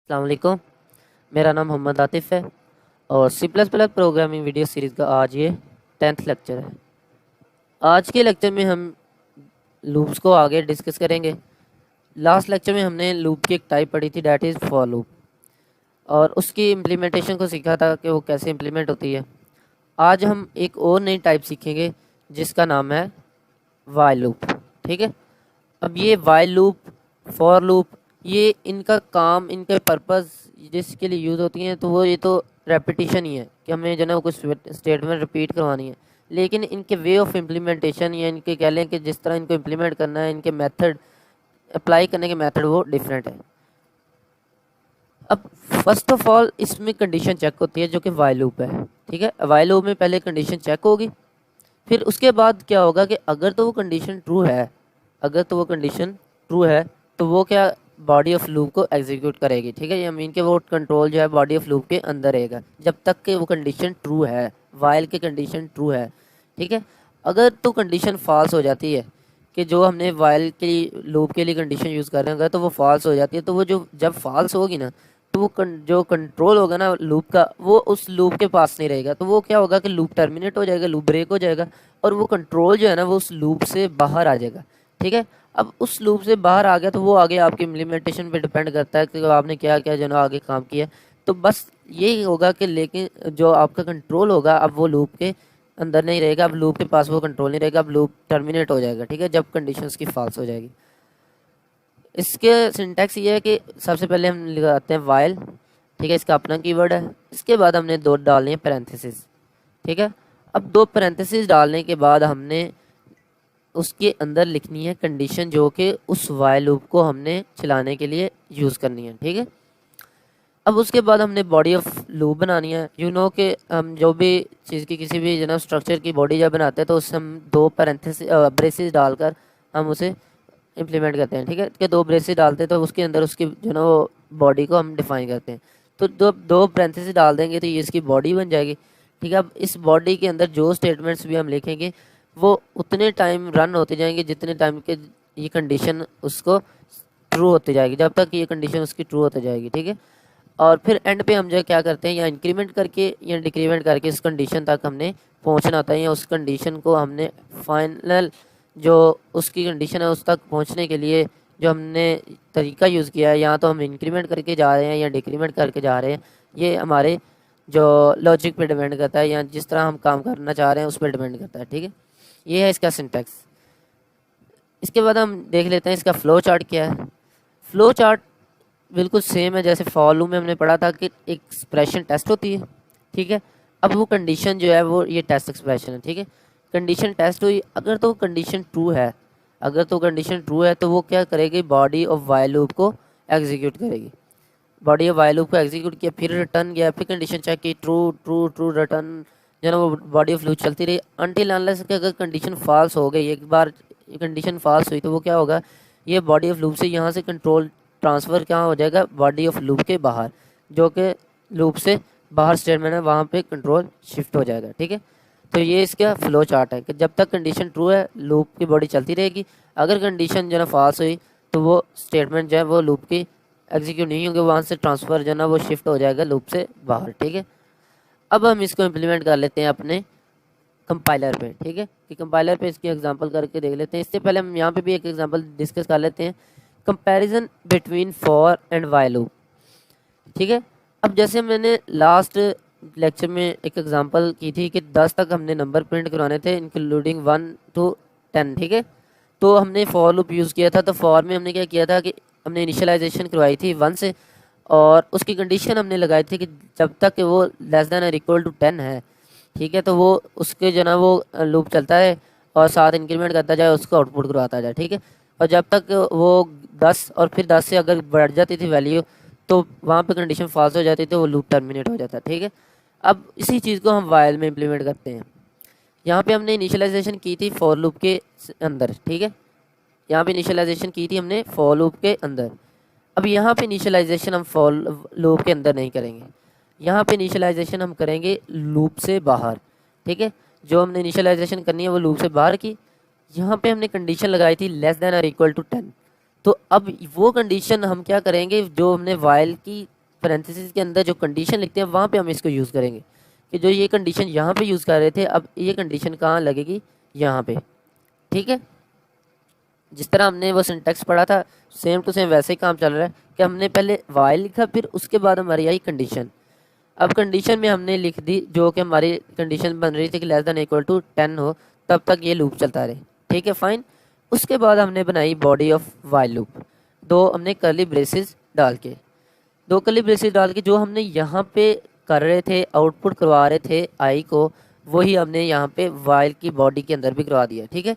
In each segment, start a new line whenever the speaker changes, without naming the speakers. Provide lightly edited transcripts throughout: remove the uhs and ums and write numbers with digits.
अस्सलाम वालेकुम। मेरा नाम मोहम्मद आतिफ़ है और C plus plus programming video series का आज ये 10th लेक्चर है। आज के लेक्चर में हम लूप्स को आगे डिस्कस करेंगे। लास्ट लेक्चर में हमने लूप की एक टाइप पढ़ी थी, डैट इज़ फॉर लूप, और उसकी इम्प्लीमेंटेशन को सीखा था कि वो कैसे इम्प्लीमेंट होती है। आज हम एक और नई टाइप सीखेंगे जिसका नाम है वाइल लूप। ठीक है, अब ये वाइल लूप, फॉर लूप, ये इनका काम, इनके पर्पस जिसके लिए यूज़ होती हैं तो वो ये तो रेपिटिशन ही है कि हमें जो है वो कुछ स्टेटमेंट रिपीट करवानी है, लेकिन इनके वे ऑफ इम्प्लीमेंटेशन या इनके कह लें कि जिस तरह इनको इम्प्लीमेंट करना है, इनके मेथड अप्लाई करने के मेथड वो डिफरेंट है। अब फर्स्ट ऑफ ऑल इसमें कंडीशन चेक होती है जो कि वाइल लूप है। ठीक है, वाइल लूप में पहले कंडीशन चेक होगी, फिर उसके बाद क्या होगा कि अगर तो वो कंडीशन ट्रू है, अगर तो वो कंडीशन ट्रू है तो वो क्या बॉडी ऑफ लूप को एग्जीक्यूट करेगी। ठीक है, ये मीन के वो कंट्रोल जो है बॉडी ऑफ लूप के अंदर रहेगा जब तक कि वो कंडीशन ट्रू है, वाइल की कंडीशन ट्रू है। ठीक है, अगर तो कंडीशन फॉल्स हो जाती है कि जो हमने वाइल के लूप के लिए कंडीशन यूज़ कर रहे हैं तो वो फॉल्स हो जाती है, तो वो जो जब फॉल्स होगी ना तो वो जो कंट्रोल होगा ना लूप का वो उस लूप के पास नहीं रहेगा, तो वो क्या होगा कि लूप टर्मिनेट हो जाएगा, लूप ब्रेक हो जाएगा और वो कंट्रोल जो है ना वो उस लूप से बाहर आ जाएगा। ठीक है, अब उस लूप से बाहर आ गया तो वो आगे आपकी इम्प्लीमेंटेशन पे डिपेंड करता है कि आपने क्या क्या जो है आगे काम किया। तो बस यही होगा कि लेकिन जो आपका कंट्रोल होगा अब वो लूप के अंदर नहीं रहेगा, अब लूप के पास वो कंट्रोल नहीं रहेगा, अब लूप टर्मिनेट हो जाएगा। ठीक है, जब कंडीशन की फॉल्स हो जाएगी। इसके सिंटैक्स ये है कि सबसे पहले हम लगाते हैं वाइल। ठीक है, इसका अपना कीवर्ड है। इसके बाद हमने दो डालनी है पैरेंथेसिस। ठीक है, अब दो पैरेंथेसिस डालने के बाद हमने उसके अंदर लिखनी है कंडीशन जो कि उस वाइल लूप को हमने चलाने के लिए यूज़ करनी है। ठीक है, अब उसके बाद हमने बॉडी ऑफ लूप बनानी है। यू नो कि हम जो भी चीज़ की किसी भी जनाब स्ट्रक्चर की बॉडी जब बनाते हैं तो उससे हम दो पैरेंथेसिस ब्रेसेस डालकर हम उसे इम्प्लीमेंट करते हैं। ठीक है, कि दो ब्रेसेस डालते हैं तो उसके अंदर उसकी जो ना वो बॉडी को हम डिफाइन करते हैं। तो दो दो पैरेंथेसिस डाल देंगे तो ये इसकी बॉडी बन जाएगी। ठीक है, अब इस बॉडी के अंदर जो स्टेटमेंट्स भी हम लिखेंगे वो उतने टाइम रन होते जाएंगे जितने टाइम के ये कंडीशन उसको ट्रू होती जाएगी, जब तक ये कंडीशन उसकी ट्रू होती जाएगी। ठीक है, और फिर एंड पे हम जो क्या करते हैं या इंक्रीमेंट करके या डिक्रीमेंट करके इस कंडीशन तक हमने पहुंचना होता है, या उस कंडीशन को हमने फाइनल जो उसकी कंडीशन है उस तक पहुंचने के लिए जो हमने तरीका यूज़ किया है, या तो हम इंक्रीमेंट करके जा रहे हैं या डिक्रीमेंट करके जा रहे हैं, ये हमारे जो लॉजिक पे डिपेंड करता है या जिस तरह हम काम करना चाह रहे हैं उस पर डिपेंड करता है। ठीक है, ये है इसका सिंटैक्स। इसके बाद हम देख लेते हैं इसका फ़्लो चार्ट क्या है। फ़्लो चार्ट बिल्कुल सेम है जैसे फॉर लूप में हमने पढ़ा था कि एक एक्सप्रेशन टेस्ट होती है। ठीक है, अब वो कंडीशन जो है वो ये टेस्ट एक्सप्रेशन है। ठीक है, कंडीशन टेस्ट हुई, अगर तो कंडीशन ट्रू है, अगर तो कंडीशन ट्रू है तो वो क्या करेगी, बॉडी ऑफ वाइल लूप को एग्जीक्यूट करेगी। बॉडी ऑफ वाइल लूप को एग्जीक्यूट किया, फिर रिटर्न किया, फिर कंडीशन चेक की, ट्रू ट्रू ट्रू, रिटर्न जो है वो बॉडी ऑफ लूप चलती रही अनटिल अनलेस कि अगर कंडीशन फॉल्स हो गई, एक बार कंडीशन फॉल्स हुई तो वो क्या होगा, ये बॉडी ऑफ लूप से यहाँ से कंट्रोल ट्रांसफ़र कहाँ हो जाएगा, बॉडी ऑफ लूप के बाहर, जो कि लूप से बाहर स्टेटमेंट है वहाँ पे कंट्रोल शिफ्ट हो जाएगा। ठीक है, तो ये इसका फ्लो चार्ट है कि जब तक कंडीशन ट्रू है लूप की बॉडी चलती रहेगी, अगर कंडीशन जो है फॉल्स हुई तो वो स्टेटमेंट जो है वो लूप की एग्जीक्यूट नहीं होंगे, वहाँ से ट्रांसफ़र जो है ना वो शिफ्ट हो जाएगा लूप से बाहर। ठीक है, अब हम इसको इम्प्लीमेंट कर लेते हैं अपने कंपाइलर पे। ठीक है, कि कंपाइलर पे इसकी एग्जांपल करके देख लेते हैं। इससे पहले हम यहाँ पे भी एक एग्जांपल डिस्कस कर लेते हैं, comparison between for and while loop. ठीक है, अब जैसे मैंने लास्ट लेक्चर में एक एग्जांपल की थी कि 10 तक हमने नंबर प्रिंट करवाने थे इंक्लूडिंग 1 to 10। ठीक है, तो हमने फॉर लूप यूज़ किया था, तो फॉर में हमने क्या किया था कि हमने इनिशियलाइजेशन करवाई थी 1 से और उसकी कंडीशन हमने लगाई थी कि जब तक वो लेस देन और इक्वल टू 10 है। ठीक है, तो वो उसके जो ना वो लूप चलता है और साथ इंक्रीमेंट करता जाए, उसको आउटपुट करवाता जाए। ठीक है, और जब तक वो 10 और फिर 10 से अगर बढ़ जाती थी वैल्यू तो वहाँ पे कंडीशन फॉल्स हो जाती थी, वो लूप टर्मिनेट हो जाता। ठीक है, अब इसी चीज़ को हम वाइल में इम्प्लीमेंट करते हैं। यहाँ पे हमने इनिशियलाइजेशन की थी फॉर लूप के अंदर। ठीक है, यहाँ पे इनिशियलाइजेशन की थी हमने फॉर लूप के अंदर। अब यहाँ पे इनिशियलाइजेशन हम फॉर लूप के अंदर नहीं करेंगे, यहाँ पे इनिशियलाइजेशन हम करेंगे लूप से बाहर। ठीक है, जो हमने इनिशियलाइजेशन करनी है वो लूप से बाहर की। यहाँ पे हमने कंडीशन लगाई थी लेस देन और इक्वल टू 10, तो अब वो कंडीशन हम क्या करेंगे, जो हमने वाइल की पैरेंथेसिस के अंदर जो कंडीशन लिखते हैं वहाँ पे हम इसको यूज़ करेंगे कि जो ये कंडीशन यहाँ पे यूज़ कर रहे थे अब ये कंडीशन कहाँ लगेगी, यहाँ पे। ठीक है, जिस तरह हमने वो सिंटेक्स पढ़ा था सेम टू सेम वैसे ही काम चल रहा है कि हमने पहले वाइल लिखा फिर उसके बाद हमारी आई कंडीशन। अब कंडीशन में हमने लिख दी जो कि हमारी कंडीशन बन रही थी कि लेस देन इक्वल टू 10 हो, तब तक ये लूप चलता रहे। ठीक है, फाइन। उसके बाद हमने बनाई बॉडी ऑफ वाइल लूप, दो हमने कर्ली ब्रेसेस डाल के, दो कर्ली ब्रेसेस डाल के जो हमने यहाँ पे कर रहे थे आउटपुट करवा रहे थे आई को, वही हमने यहाँ पे वाइल की बॉडी के अंदर भी करवा दिया। ठीक है,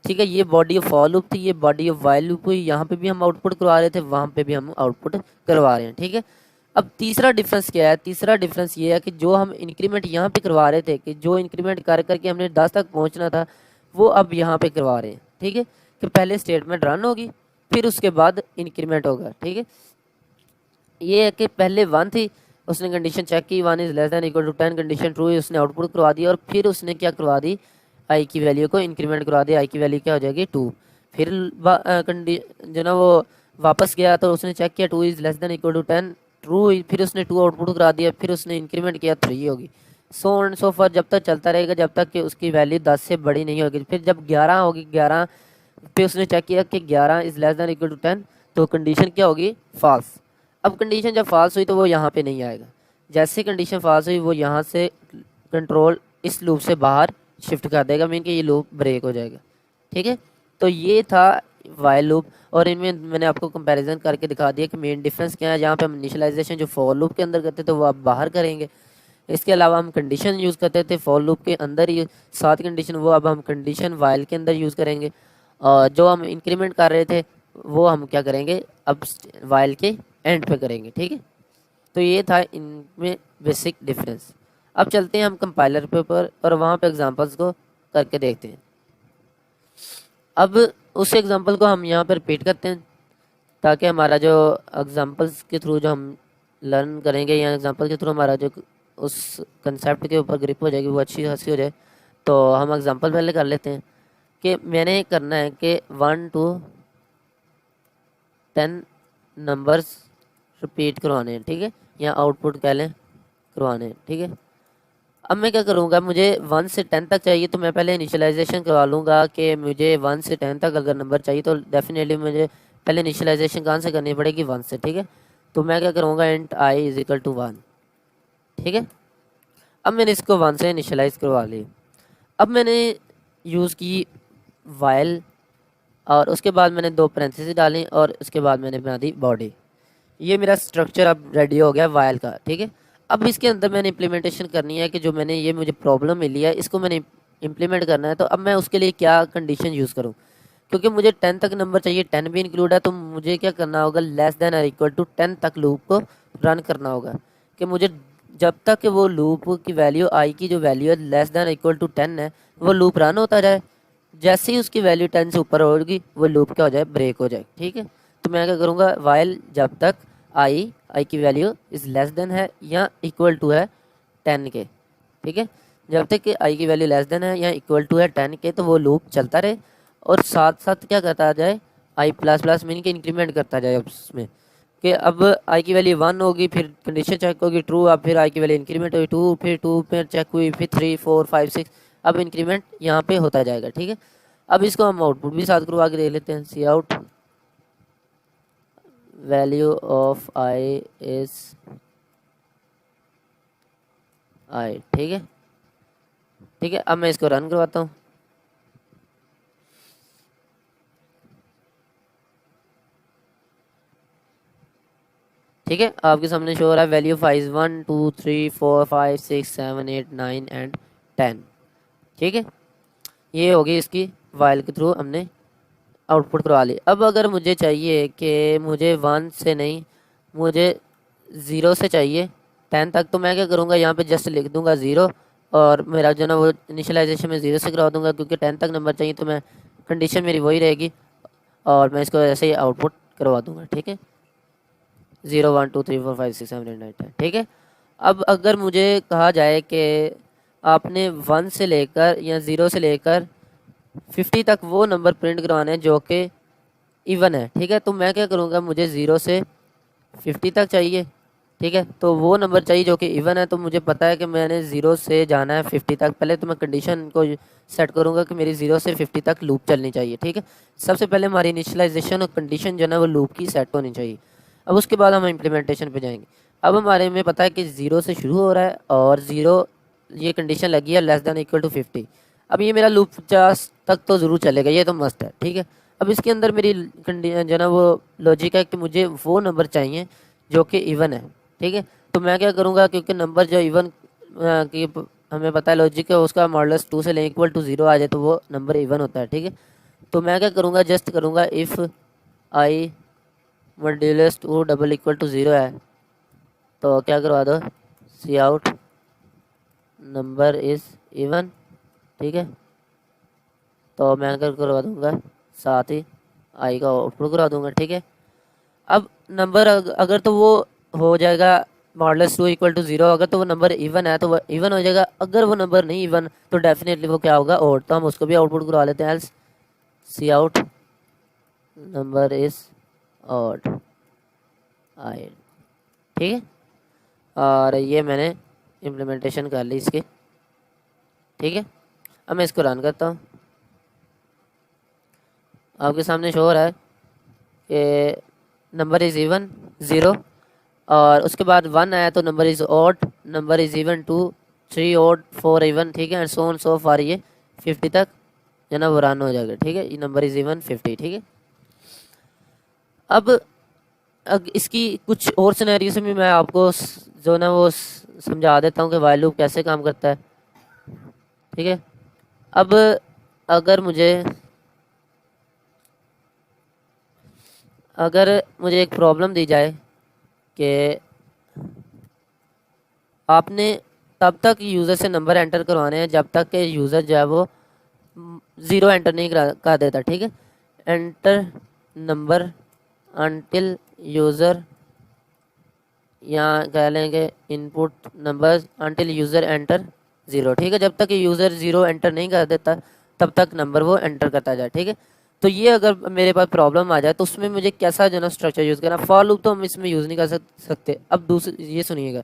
ठीक है, ये बॉडी ऑफ फॉर लूप थी, ये बॉडी ऑफ वाइल लूप हुई, यहाँ पे भी हम आउटपुट करवा रहे थे, वहाँ पे भी हम आउटपुट करवा रहे हैं। ठीक है, अब तीसरा डिफरेंस क्या है, तीसरा डिफरेंस ये है कि जो हम इंक्रीमेंट यहाँ पे करवा रहे थे कि जो इंक्रीमेंट कर करके हमने 10 तक पहुँचना था वो अब यहाँ पे करवा रहे हैं। ठीक है, कि पहले स्टेटमेंट रन होगी फिर उसके बाद इंक्रीमेंट होगा। ठीक है, ये है कि पहले 1 थी, उसने कंडीशन चेक की 1 is less than equal to 10, condition true है, उसने आउटपुट करवा दिया और फिर उसने क्या करवा दी, आई की वैल्यू को इंक्रीमेंट करवा दिया, आई की वैल्यू क्या हो जाएगी 2। फिर जो ना वो वापस गया तो उसने चेक किया 2 is less than equal to 10, true, फिर उसने 2 आउटपुट करा दिया, फिर उसने इंक्रीमेंट किया 3 होगी, सो एंड सो फॉर, जब तक चलता रहेगा जब तक कि उसकी वैल्यू 10 से बड़ी नहीं होगी। फिर जब 11 होगी, 11 पे उसने चेक किया कि 11 is less than equal to 10, तो कंडीशन क्या होगी, फॉल्स। अब कंडीशन जब फॉल्स हुई तो वो यहाँ पे नहीं आएगा, जैसे कंडीशन फॉल्स हुई वो यहाँ से कंट्रोल इस लूप से बाहर शिफ्ट कर देगा, मीन कि ये लूप ब्रेक हो जाएगा। ठीक है, तो ये था वाइल लूप और इनमें मैंने आपको कंपैरिजन करके दिखा दिया कि मेन डिफरेंस क्या है। जहाँ पे हम इनिशियलाइजेशन जो फॉर लूप के अंदर करते थे वो आप बाहर करेंगे, इसके अलावा हम कंडीशन यूज़ करते थे फॉर लूप के अंदर ही 7 कंडीशन, वो अब हम कंडीशन वाइल के अंदर यूज़ करेंगे। और जो हम इंक्रीमेंट कर रहे थे वो हम क्या करेंगे अब वाइल के एंड पे करेंगे। ठीक है, तो ये था इनमें बेसिक डिफरेंस। अब चलते हैं हम कंपाइलर पे ऊपर और वहाँ पे एग्जांपल्स को करके देखते हैं। अब उस एग्जांपल को हम यहाँ पर रिपीट करते हैं ताकि हमारा जो एग्जांपल्स के थ्रू जो हम लर्न करेंगे या एग्जांपल के थ्रू हमारा जो उस कंसेप्ट के ऊपर ग्रिप हो जाएगी वो अच्छी खासी हो जाए। तो हम एग्जांपल पहले कर लेते हैं कि मैंने करना है कि 1 to 10 नंबर्स रिपीट करवाने हैं। ठीक है, या आउटपुट कह लें करवाने हैं। ठीक है, अब मैं क्या करूँगा, मुझे 1 से 10 तक चाहिए तो मैं पहले इनिशियलाइजेशन करवा लूँगा कि मुझे 1 से 10 तक अगर नंबर चाहिए तो डेफिनेटली मुझे पहले इनिशियलाइजेशन कहाँ से करनी पड़ेगी, 1 से। ठीक है, तो मैं क्या करूँगा, int I is equal to 1। ठीक है, अब मैंने इसको 1 से इनिशियलाइज करवा ली। अब मैंने यूज़ की वाइल और उसके बाद मैंने 2 पैरेंथेसिस डाली और उसके बाद मैंने बना दी बॉडी। ये मेरा स्ट्रक्चर अब रेडी हो गया वाइल का। ठीक है, अब इसके अंदर मैंने इम्प्लीमेंटेशन करनी है कि जो मैंने ये मुझे प्रॉब्लम मिली है इसको मैंने इम्प्लीमेंट करना है। तो अब मैं उसके लिए क्या कंडीशन यूज़ करूँ, क्योंकि मुझे 10 तक नंबर चाहिए, 10 भी इंक्लूड है, तो मुझे क्या करना होगा, लेस देन और इक्वल टू 10 तक लूप को रन करना होगा कि मुझे जब तक वो लूप की वैल्यू आई की जो वैल्यू है लेस देन इक्वल टू 10 है वो लूप रन होता जाए, जैसे ही उसकी वैल्यू 10 से ऊपर होगी वो लूप क्या हो जाए, ब्रेक हो जाए। ठीक है, तो मैं क्या करूँगा, वाइल जब तक आई की वैल्यू इज़ लेस देन है या इक्वल टू है 10 के। ठीक है, जब तक कि आई की वैल्यू लेस देन है या इक्वल टू है 10 के तो वो लूप चलता रहे और साथ साथ क्या करता जाए, आई प्लस प्लस मीन के इंक्रीमेंट करता जाए उसमें कि अब आई की वैल्यू 1 होगी, फिर कंडीशन चेक होगी ट्रू, अब फिर आई की वैल्यू इंक्रीमेंट हुई 2, फिर 2 फिर चेक हुई, फिर 3 4 5 6, अब इंक्रीमेंट यहाँ पे होता जाएगा। ठीक है, अब इसको हम आउटपुट भी साथ करवा के देख लेते हैं, cout value of i is i. ठीक है, ठीक है, अब मैं इसको रन करवाता हूँ। ठीक है, आपके सामने शो हो रहा है वैल्यू 5 1 2 3 4 5 6 7 8 9 एंड 10। ठीक है, ये होगी इसकी वाइल के थ्रू हमने आउटपुट करवा ली। अब अगर मुझे चाहिए कि मुझे 1 से नहीं, मुझे 0 से चाहिए 10 तक, तो मैं क्या करूँगा, यहाँ पे जस्ट लिख दूँगा 0 और मेरा जो ना वो इनिशियलाइजेशन में 0 से करवा दूँगा क्योंकि 10 तक नंबर चाहिए, तो मैं कंडीशन मेरी वही रहेगी और मैं इसको ऐसे ही आउटपुट करवा दूँगा। ठीक है, 0 1 2 3 4 5 6 7 8 9 10। ठीक है, अब अगर मुझे कहा जाए कि आपने 1 से लेकर या 0 से लेकर 50 तक वो नंबर प्रिंट करवाने हैं जो कि इवन है। ठीक है, तो मैं क्या करूँगा, मुझे 0 से 50 तक चाहिए ठीक है। तो वो नंबर चाहिए जो कि इवन है। तो मुझे पता है कि मैंने 0 से जाना है 50 तक। पहले तो मैं कंडीशन को सेट करूँगा कि मेरी 0 से 50 तक लूप चलनी चाहिए, ठीक है। सबसे पहले हमारी इनिशियलाइजेशन और कंडीशन जो है वो लूप की सेट होनी चाहिए। अब उसके बाद हम इम्प्लीमेंटेशन पे जाएंगे। अब हमारे में पता है कि 0 से शुरू हो रहा है और 0 ये कंडीशन लगी है लेस दैन इक्वल टू 50। अब ये मेरा लूप 50 तक तो ज़रूर चलेगा, ये तो मस्त है, ठीक है। अब इसके अंदर मेरी कंडीशन जो है वो लॉजिक है कि मुझे वो नंबर चाहिए जो कि इवन है, ठीक है। तो मैं क्या करूँगा, क्योंकि नंबर जो इवन की हमें पता है लॉजिक है, उसका मॉडुलस 2 से ले इक्वल टू 0 आ जाए तो वो नंबर इवन होता है, ठीक है। तो मैं क्या करूँगा, जस्ट करूँगा if I modulus 2 double equal to 0 है तो क्या करवा दो, cout number is even, ठीक है। तो मैं क्या करवा दूँगा, साथ ही आई का आउटपुट करवा दूँगा, ठीक है। अब नंबर अगर तो वो हो जाएगा मॉडुलस 2 इक्वल टू 0, अगर तो वो नंबर इवन है तो वो इवन हो जाएगा। अगर वो नंबर नहीं इवन तो डेफिनेटली वो क्या होगा, ऑड। तो हम उसको भी आउटपुट करवा लेते हैं, else cout number is odd i, ठीक है। और ये मैंने इम्प्लीमेंटेशन कर ली इसकी, ठीक है। अब मैं इसको रन करता हूँ। आपके सामने शो हो रहा है कि नंबर इज़ इवन 0 और उसके बाद 1 आया तो number is odd, number is even 2, 3 odd, 4 even, ठीक है। एंड सो ऑन सो फार ये 50 तक जो ना वो रन हो जाएगा, ठीक है। ये नंबर इज़ इवन 50, ठीक है। अब इसकी कुछ और सिनेरियो से भी मैं आपको जो ना वो समझा देता हूँ कि वाइल लूप कैसे काम करता है, ठीक है। अब अगर मुझे एक प्रॉब्लम दी जाए कि आपने तब तक यूज़र से नंबर एंटर करवाने हैं जब तक कि यूज़र जो है वो 0 एंटर नहीं कर देता, ठीक है। एंटर नंबर अनटिल यूज़र, या कह लेंगे input number until user enter 0, ठीक है। जब तक यूज़र 0 एंटर नहीं कर देता तब तक नंबर वो एंटर करता जाए, ठीक है। तो ये अगर मेरे पास प्रॉब्लम आ जाए तो उसमें मुझे कैसा जो ना स्ट्रक्चर यूज़ करना। फॉर लूप तो हम इसमें यूज़ नहीं कर सकते। अब दूसरी ये सुनिएगा,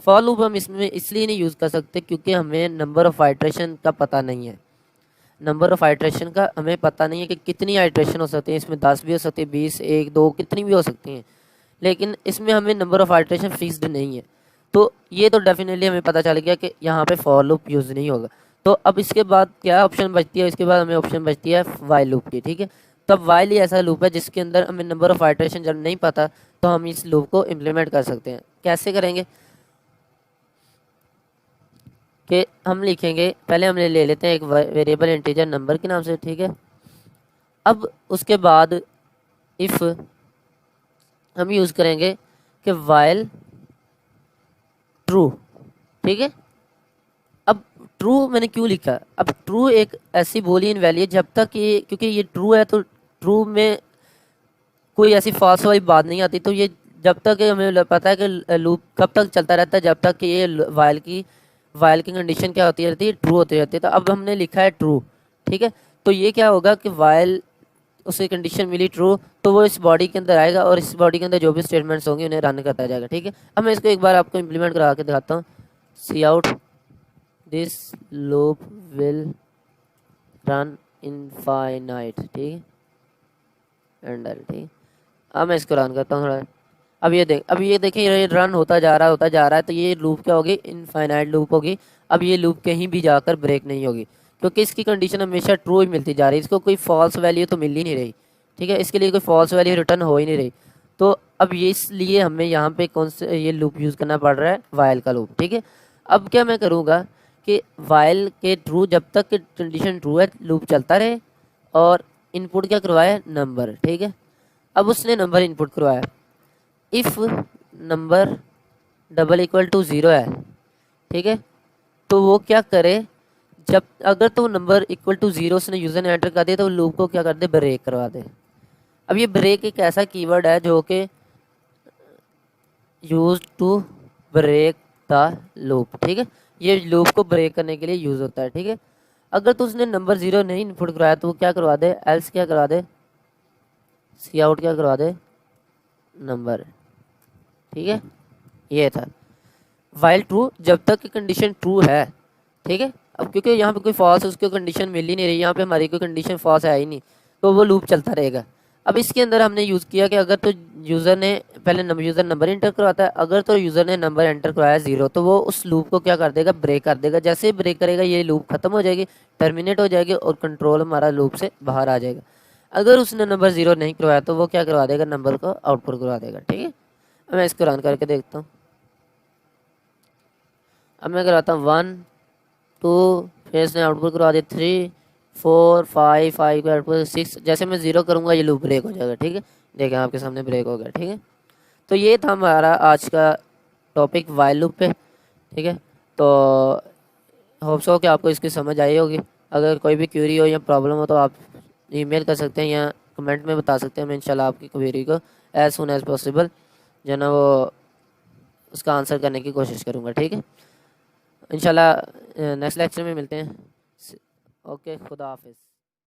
फॉर लूप हम इसमें इसलिए नहीं यूज़ कर सकते क्योंकि हमें नंबर ऑफ़ आइट्रेशन का पता नहीं है। नंबर ऑफ़ आइट्रेशन का हमें पता नहीं है कि कितनी आइट्रेशन हो सकती है। इसमें 10 भी हो सकती है, 20, 1, 2 कितनी भी हो सकती हैं, लेकिन इसमें हमें नंबर ऑफ़ आइट्रेशन फिक्स्ड नहीं है। तो ये तो डेफिनेटली हमें पता चल गया कि यहाँ पे फॉर लूप यूज़ नहीं होगा। तो अब इसके बाद क्या ऑप्शन बचती है, इसके बाद हमें ऑप्शन बचती है वाइल लूप की, ठीक है। तब वाइल ही ऐसा लूप है जिसके अंदर हमें नंबर ऑफ़ आइट्रेशन जब नहीं पता तो हम इस लूप को इम्प्लीमेंट कर सकते हैं। कैसे करेंगे कि हम लिखेंगे, पहले हम ले लेते हैं एक वेरिएबल इंटीजर नंबर के नाम से, ठीक है। अब उसके बाद इफ़ हम यूज़ करेंगे कि वाइल ट्रू, ठीक है। अब ट्रू मैंने क्यों लिखा, अब ट्रू एक ऐसी बूलियन वैल्यू है जब तक ये, क्योंकि ये ट्रू है तो ट्रू में कोई ऐसी फॉल्स वाली बात नहीं आती। तो ये जब तक हमें पता है कि लूप कब तक चलता रहता है, जब तक कि ये वाइल की कंडीशन क्या होती रहती है, ट्रू होती रहती है। तो अब हमने लिखा है ट्रू, ठीक है। तो ये क्या होगा कि वाइल उसे कंडीशन मिली ट्रू तो वो इस बॉडी के अंदर आएगा और इस बॉडी के अंदर जो भी स्टेटमेंट्स होंगे उन्हें रन करता जाएगा, ठीक है। अब मैं इसको एक बार आपको इम्प्लीमेंट करा के दिखाता हूँ। Cout this loop will run infinite, ठीक है, एंड ठीक है। अब मैं इसको रन करता हूँ थोड़ा। अब ये देखें ये रन होता जा रहा है। तो ये लूप क्या होगी, इनफाइनाइट लूप होगी। अब ये लूप कहीं भी जाकर ब्रेक नहीं होगी क्योंकि इसकी कंडीशन हमेशा ट्रू ही मिलती जा रही है। इसको कोई फॉल्स वैल्यू तो मिल ही नहीं रही, ठीक है। इसके लिए कोई फॉल्स वैल्यू रिटर्न हो ही नहीं रही। तो अब ये इसलिए हमें यहाँ पे कौन से ये लूप यूज़ करना पड़ रहा है, वाइल का लूप, ठीक है। अब क्या मैं करूँगा कि वाइल के ट्रू जब तक कंडीशन ट्रू है लूप चलता रहे और इनपुट क्या करवाया, नंबर, ठीक है। अब उसने नंबर इनपुट करवाया। If number double equal to 0 है, ठीक है, तो वो क्या करे, जब अगर तो नंबर इक्वल टू 0 उसने यूज़र ने एंटर कर दिया तो लूप को क्या कर दे, ब्रेक करवा दे। अब ये ब्रेक एक ऐसा कीवर्ड है जो कि use to break the loop, ठीक है। ये लूप को ब्रेक करने के लिए यूज़ होता है, ठीक है। अगर तो उसने नंबर 0 नहीं इनपुट करवाया तो वो क्या करवा दे, एल्स क्या करवा दे, सी आउट क्या करवा दे, नंबर, ठीक है। ये था वाइल ट्रू, जब तक कंडीशन ट्रू है, ठीक है। अब क्योंकि यहाँ पे कोई फॉल्स उसको कंडीशन मिल ही नहीं रही, यहाँ पे हमारी कोई कंडीशन फॉल्स है ही नहीं, तो वो लूप चलता रहेगा। अब इसके अंदर हमने यूज़ किया कि अगर तो यूज़र ने पहले यूज़र नंबर एंटर करवाता है, अगर तो यूज़र ने नंबर एंटर करवाया 0, तो वो उस लूप को क्या कर देगा, ब्रेक कर देगा। जैसे ही ब्रेक करेगा ये लूप खत्म हो जाएगी, टर्मिनेट हो जाएगी और कंट्रोल हमारा लूप से बाहर आ जाएगा। अगर उसने नंबर 0 नहीं करवाया तो वो क्या करवा देगा, नंबर को आउटपुट करवा देगा, ठीक है। अब मैं इसको रन करके देखता हूँ। अब मैं कराता हूँ 1 2, फिर इसने आउटपुट करवा दिया 3 4 5 5 का आउटपुट 6। जैसे मैं 0 करूँगा ये लूप ब्रेक हो जाएगा, ठीक है। देखें आपके सामने ब्रेक हो गया, ठीक है। तो ये था हमारा आज का टॉपिक वाइल लूप पे, ठीक है। तो होप सो कि आपको इसकी समझ आई होगी। अगर कोई भी क्वेरी हो या प्रॉब्लम हो तो आप ईमेल कर सकते हैं या कमेंट में बता सकते हैं। मैं इंशाल्लाह आपकी क्वेरी को एज सुन एज पॉसिबल जो ना वो उसका आंसर करने की कोशिश करूँगा, ठीक है। इंशाल्लाह नेक्स्ट लेक्चर में मिलते हैं। ओके, खुदा हाफिज़।